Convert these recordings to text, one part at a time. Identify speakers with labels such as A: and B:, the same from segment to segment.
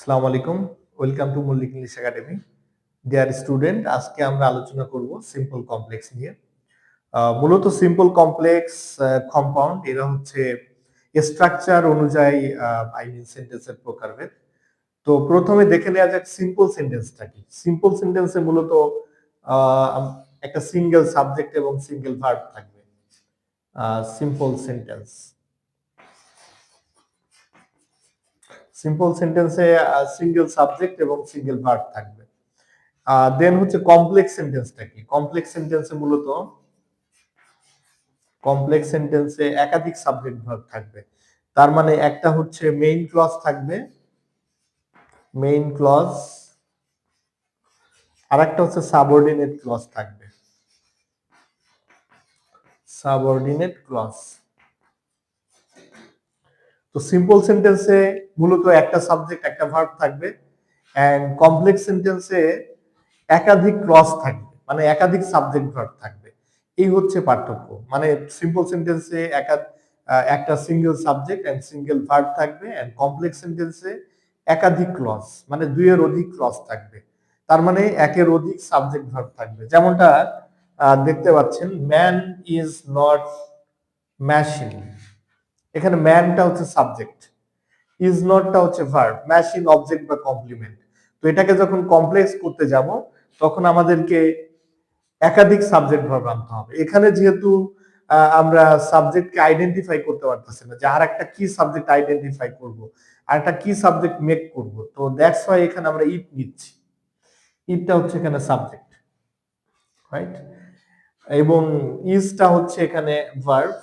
A: আসসালামু আলাইকুম, welcome to Mallick English academy. Dear student, আজকে আমরা আলোচনা করব সিম্পল কমপ্লেক্স নিয়ে। মূলত সিম্পল কমপ্লেক্স কম্পাউন্ড এরা হচ্ছে স্ট্রাকচার অনুযায়ী সেন্টেন্সের প্রকারভেদ। তো প্রথমে দেখে নেওয়া যাক সিম্পল সেন্টেন্সটা কি। সিম্পল সেন্টেন্সে মূলত একটা সিঙ্গেল সাবজেক্ট এবং সিঙ্গেল ভার্ব থাকবে। সিম্পল সেন্টেন্স সিম্পল সেন্টেন্সে সিঙ্গেল সাবজেক্ট এবং সিঙ্গেল ভার্ব থাকবে। দেন হচ্ছে কমপ্লেক্স সেন্টেন্সটা কি। কমপ্লেক্স সেন্টেন্সে একাধিক সাবজেক্ট ভার্ব থাকবে। তার মানে একটা হচ্ছে মেইন ক্লজ থাকবে, মেইন ক্লজ, আর একটা হচ্ছে সাবঅর্ডিনেট ক্লজ থাকবে, সাবঅর্ডিনেট ক্লজ। তো সিম্পল সেন্টেন্সে মূলত একটা সাবজেক্ট একটা ভার্ব থাকবে, এন্ড কমপ্লেক্স সেন্টেন্সে একাধিক ক্লজ থাকবে, মানে একাধিক সাবজেক্ট ভার্ব থাকবে। এই হচ্ছে পার্থক্য। মানে সিম্পল সেন্টেন্সে একটা single subject and single verb থাকবে, এন্ড কমপ্লেক্স সেন্টেন্সে একাধিক ক্লজ মানে দুইয়ের অধিক ক্লজ থাকবে। তার মানে একের অধিক সাবজেক্ট ভার্ব থাকবে। যেমনটা দেখতে পাচ্ছেন, ম্যান ইজ নট ম্যাশিন। এখানে ম্যানটা হচ্ছে সাবজেক্ট, ইজ নটটা হচ্ছে ভার্ব, ম্যাশিন অবজেক্ট বা কমপ্লিমেন্ট। তো এটাকে যখন কমপ্লেক্স করতে যাব তখন আমাদেরকে একাধিক সাবজেক্ট ভার্ব আনতে হবে। এখানে যেহেতু আমরা সাবজেক্টকে আইডেন্টিফাই করতে পারতেছি না যে আর একটা কি সাবজেক্ট আইডেন্টিফাই করব, আর একটা কি সাবজেক্ট মেক করব, তো দ্যাটস ওয়াই এখানে আমরা ইট নিচ্ছি। ইটটা হচ্ছে এখানে সাবজেক্ট, রাইট, এবং ইজটা হচ্ছে এখানে ভার্ব।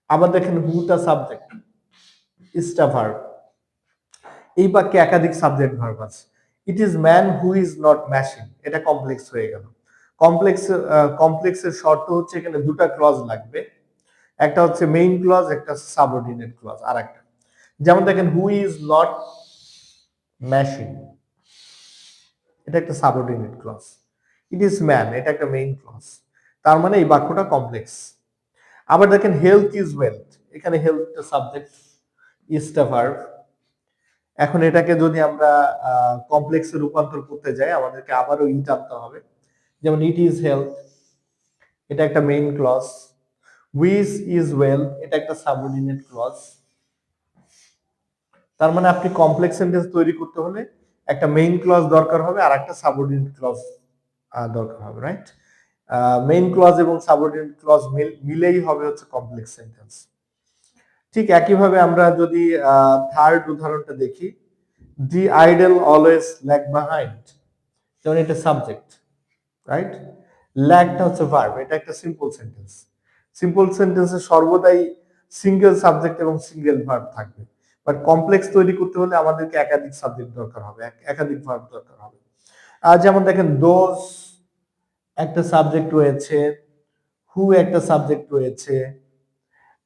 A: আবার দেখেন হুটা সাবজেক্ট, ইজটা ভার্ব। এই বাক্যে একাধিক সাবজেক্ট ভার্ব আছে। It is man who is not mashing, এটা কমপ্লেক্স হয়ে গেল। কমপ্লেক্সের শর্ত হচ্ছে এখানে দুটা ক্লজ লাগবে, একটা হচ্ছে মেইন ক্লজ, একটা সাবঅর্ডিনেট ক্লজ, আর একটা যেমন দেখেন হু ইজ নট ম্যাশিং, এটা একটা subordinate clause. It is man, এটা একটা মেইন ক্লজ। তার মানে এই বাক্যটা কমপ্লেক্স। আবার দেখেন হেলথ ইজ ওয়েলথ, এখানে হেলথটা সাবজেক্ট, ইজটা ভার্ব। এখন এটাকে যদি আমরা কমপ্লেক্সে রূপান্তর করতে যাই আমাদেরকে আবারও ইট আনতে হবে। যেমন ইট ইজ হেলথ, এটা একটা main clause. Which is well, এটা একটা সাবঅর্ডিনেট ক্লজ। তার মানে আপনি কমপ্লেক্স সেন্টেন্স তৈরি করতে হলে একটা মেইন ক্লজ দরকার হবে আর একটা সাবঅর্ডিনেট ক্লজ দরকার হবে, রাইট। মেইন ক্লজ এবং সাবঅর্ডিনেট ক্লজ মিলেই হবে হচ্ছে কমপ্লেক্স সেন্টেন্স। ঠিক একইভাবে আমরা যদি থার্ড উদাহরণটা দেখি, দি আইডল অলওয়েজ ল্যাগ বিহাইন্ড, যেমন এটা সাবজেক্ট, রাইট, ল্যাগটা হচ্ছে ভার্ব, এটা একটা সিম্পল সেন্টেন্স। সিম্পল সেন্টেন্সে সর্বদাই সিঙ্গেল সাবজেক্ট এবং সিঙ্গেল ভার্ব থাকবে, বাট কমপ্লেক্স তৈরি করতে হলে আমাদেরকে একাধিক সাবজেক্ট দরকার হবে, একাধিক ভার্ব দরকার হবে। যেমন দেখেন দোজ একটা সাবজেক্ট রয়েছে, হু একটা সাবজেক্ট রয়েছে,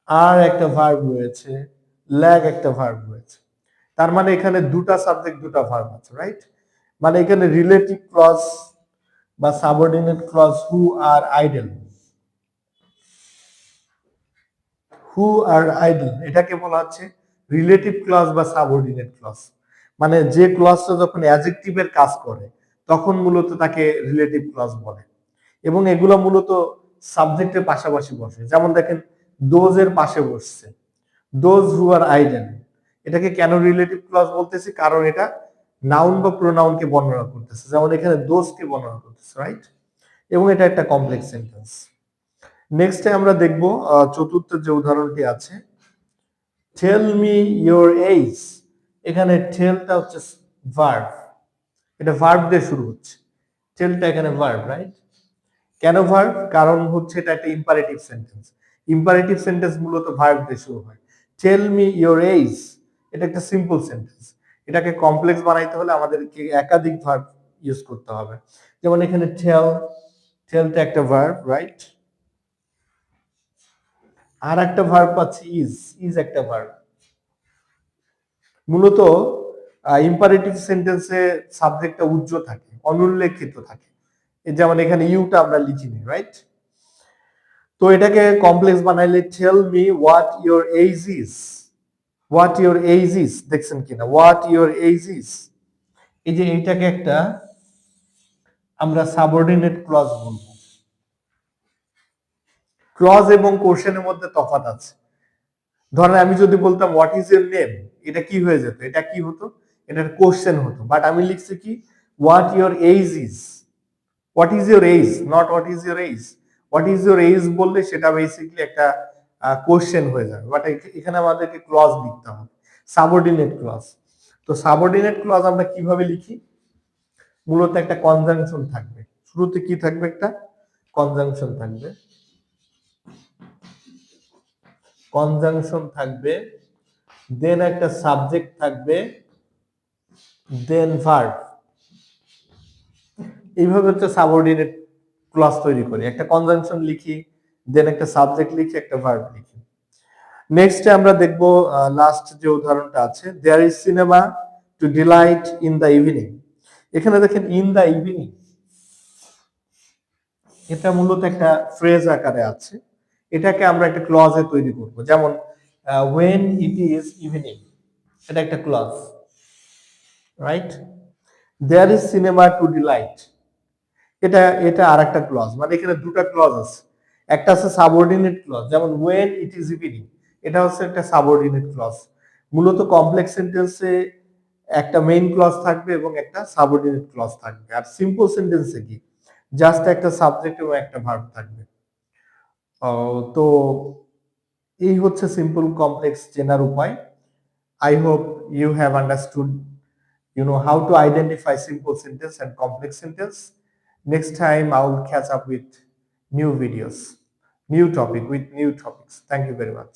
A: আর একটা ভার্ব রয়েছে, ল্যাগ একটা ভার্ব রয়েছে। তার মানে এখানে দুটা সাবজেক্ট দুটা ভার্ব আছে, রাইট। মানে এখানে রিলেটিভ ক্লজ বা সাবঅর্ডিনেট ক্লজ হু আর আইডল, হু আর আইডল এটাকে বলা হচ্ছে রিলেটিভ ক্লজ বা সাবঅর্ডিনেট ক্লজ। মানে যে ক্লজটা যখন অ্যাডজেক্টিভের কাজ করে তখন মূলত তাকে রিলেটিভ ক্লজ বলে, এবং এগুলো মূলত সাবজেক্টের পাশাপাশি বসে। যেমন দেখেন দোজ এর পাশে বসছে, দোজ হু আর আইডল। এটাকে কেন রিলেটিভ ক্লজ বলতেছি, কারণ এটা নাউন বা প্রোনাউনকে বর্ণনা করতেছে, যেমন এখানে দোজকে বর্ণনা করতেছে, রাইট, এবং এটা একটা কমপ্লেক্স সেন্টেন্স। নেক্সটে আমরা দেখব চতুর্থ যে উদাহরণটি আছে, টেল মি ইওর এজ। এখানে টেলটা হচ্ছে ভার্ব, এটা ভার্ব দিয়ে শুরু হচ্ছে, টেলটা এখানে ভার্ব, রাইট। কেন ভার্ব, কারণ হচ্ছে এটা একটা ইম্পারেটিভ সেন্টেন্স। ইম্পারেটিভ সেন্টেন্স মূলত ভার্ব দিয়ে শুরু হয়। টেল মি ইওর এজ, এটা একটা সিম্পল সেন্টেন্স। এটাকে কমপ্লেক্স বানাইতে হলে আমাদেরকে একাধিক ভার্ব ইউজ করতে হবে। যেমন এখানে টেল, টেলটা একটা ভার্ব, রাইট, আর একটা ভার্ব পাচ্ছি ইজ, ইজ একটা ভার্ব। মূলত ইম্পারেটিভ সেন্টেন্সে সাবজেক্টটা উজ্জ্ব থাকে, অনুল্লেখিত থাকে, যেমন এখানে ইউটা আমরা লিখিনি, রাইট। তো এটাকে কমপ্লেক্স বানাইলে tell me what your age is, what your age is, দেখছেন কিনা, হোয়াট ইওর এজ ইজ, এই যে এইটাকে একটা আমরা সাবঅর্ডিনেট ক্লজ বলবো। ক্লজ এবং কোশ্চেনের মধ্যে তফাৎ আছে। ধরেন আমি যদি বলতাম হোয়াট ইজ ইউর নেম, এটা কি হয়ে যেত, এটা কি হতো, এটা কোশ্চেন হতো। বাট আমি লিখছি কি what your age is, what is your age, not what is your age. What is your age বললে সেটা বেসিক্যালি একটা কোশ্চেন হয়ে যাবে। বাট এখানে আমাদেরকে ক্লজ লিখতে হবে, সাবঅর্ডিনেট ক্লজ। তো সাবঅর্ডিনেট ক্লজ আমরা কিভাবে লিখি, মূলত একটা কনজাংশন থাকবে, শুরুতে কি থাকবে, একটা কনজাংশন থাকবে, কনজাংশন থাকবে, দেন একটা সাবজেক্ট থাকবে, দেন ভার্ব। এইভাবে হচ্ছে সাবঅর্ডিনেট ক্লজ তৈরি করি, একটা কনজাংশন লিখি, দেন একটা সাবজেক্ট লিখি, একটা ভার্ব লিখি। নেক্সটে আমরা দেখব লাস্ট যে উদাহরণটা আছে, there is cinema to delight in the evening. এখানে দেখেন ইন দ্য ইভিনিং, এটা মূলত একটা ফ্রেজ আকারে আছে, এটাকে আমরা একটা ক্লজে তৈরি করব। যেমন when it is evening, এটা একটা ক্লজ, right? there is cinema to delight, এটা এটা আরেকটা ক্লজ। মানে এখানে দুটো ক্লজ আছে, একটা আছে সাবঅর্ডিনেট ক্লজ, যেমন when it is evening, এটা হচ্ছে একটা সাবঅর্ডিনেট ক্লজ। মূলত কমপ্লেক্স সেন্টেন্সে একটা মেইন ক্লজ থাকবে এবং একটা সাবঅর্ডিনেট ক্লজ থাকবে। আর সিম্পল সেন্টেন্সে কি, জাস্ট একটা সাবজেক্ট এবং একটা ভার্ব থাকবে। তো এই হচ্ছে সিম্পল কমপ্লেক্স চেনার উপায়। I hope you have understood, how to identify simple sentence and complex sentence. Next time I will catch up with new videos, new topic with new topics. Thank you very much.